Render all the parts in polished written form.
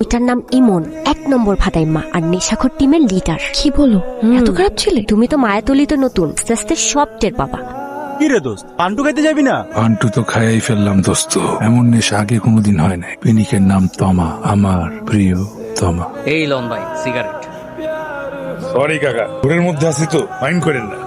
এটার নাম ইমন, 1 নম্বর ফাদাইমা আর নেশাখোর টিমের লিডার। কি বলো, এত খারাপ ছিলে? তুমি তো মায়াতলিতে নতুন, আস্তে আস্তে সব টের পাবা। কি রে দোস্ত, পান্টু খাইতে যাবি না? পান্টু তো খাইয়াই ফেললাম দোস্ত, এমন নেশা আগে কোনোদিন হয় নাই। পিনিকের নাম তমা, আমার প্রিয় তমা। এই লন ভাই সিগারেট। সরি কাকা, ঘুরের মধ্যে আছি তো, মাইন্ড করেন না।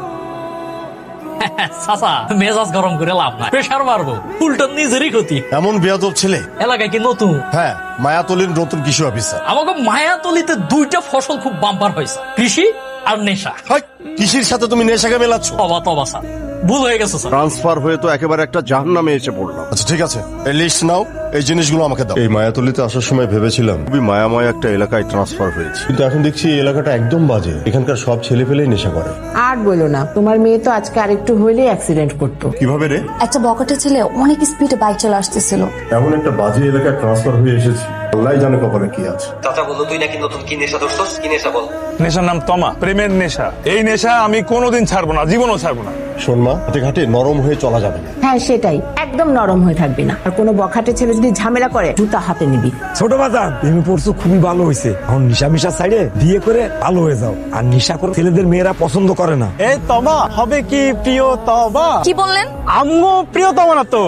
চাচা মেজাজ গরম করে লাভ নাই, প্রেশার মারবো, উল্টো নিজেরই ক্ষতি। এমন বেয়াদব ছেলে। এলাকায় কি নতুন? হ্যাঁ, মায়াতলির নতুন কৃষি অফিসার। আমাকে মায়াতলিতে 2টা ফসল খুব বাম্পার হয়েছে, কৃষি আর নেশা। হাই, কৃষির সাথে তুমি নেশাকে মেলাচ্ছ। তবা তবা স্যার, ভুল হয়ে গেছে স্যার। ট্রান্সফার হয়ে তো একেবারে একটা জাহান্নামে এসে পড়লাম। আচ্ছা ঠিক আছে, এই লিস্ট নাও, এই জিনিসগুলো আমাকে দাও। এই মায়াতলিতে আসার সময় ভেবেছিলাম খুবই মায়াময় একটা এলাকায় ট্রান্সফার হয়েছে, কিন্তু এখন দেখছি এই এলাকাটা একদম বাজে। এখানকার সব ছেলে পেলেই নেশা করে। আর বলো না, তোমার মেয়ে তো আজকে আরেকটু হইলে অ্যাক্সিডেন্ট করতো। কিভাবে রে? একটা বকটে ছেলে অনেক স্পিডে বাইক চলে আসতেছিল। এমন একটা বাজে এলাকায় ট্রান্সফার হয়ে এসেছি, আল্লাহ জানে কপালে কি আছে। চাচা বললো তুই নাকি নতুন কি নেশা ধরছস? কি নেশা বল? নেশার নাম তমা, প্রেমের নেশা। এই নেশা আমি কোনোদিন ছাড়বো না, জীবনও ছাড়বো না। শোন মা, হাতে ঘাটে নরম হয়ে চলা যাবে না। হ্যাঁ সেটাই, একদম নরম হয়ে থাকবি না। আর কোনো বখাটে ছেলে যদি ঝামেলা করে, জুতা হাতে নিবি। ছোট বাজান, প্রেমে পড়ছো খুবই ভালো হয়েছে। এখন নিশা মিশা সাইডে বিয়ে করে ভালো হয়ে যাও। আর নিশা করে ছেলেদের মেয়েরা পছন্দ করে না। এই তবা হবে কি প্রিয় তবা? কি বললেন? আমগো প্রিয় তবা না তো,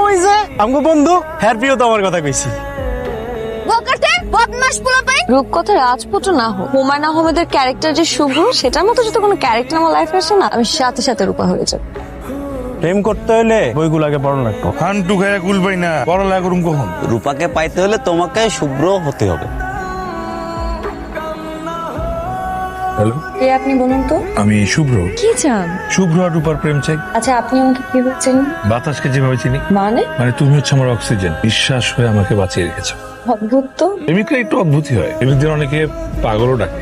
ওই যে আমগো বন্ধু, হ্যাঁ প্রিয় তবার কথা কইছি। বকটে বদমাশ পোলাপাই। রূপকথা রাজপুত্র না হোক, হুমায়ুন আহমেদের ক্যারেক্টার যে শুভ্র, সেটার মতো যদি কোনো ক্যারেক্টার আমার লাইফে আসে না, আমি সাথে সাথে রূপা হয়ে যাব। প্রেম করতে হলে বইগুলাকে পড়ানো লাগতো। ফান্টু খাইয়া গুলবাই না, পড়ালেখা করুম কখন? রূপাকে পাইতে হলে তোমাকে শুভ্র হতে হবে। হ্যালো, কে আপনি বলুন তো? আমি শুভ্র। কি চান? শুভ্র আর রূপার প্রেম চাই। আচ্ছা আপনি আমাকে কিভাবে চেনেন? বাতাসকে যেভাবে চিনি, মানে তুমি হচ্ছে আমার অক্সিজেন। বিশ্বাস হয়ে আমাকে বাঁচিয়ে রেখেছো। অদ্ভুত তো। প্রেমিকরা একটু অদ্ভুতই হয়, প্রেমিকদের অনেকে পাগলও ডাকে।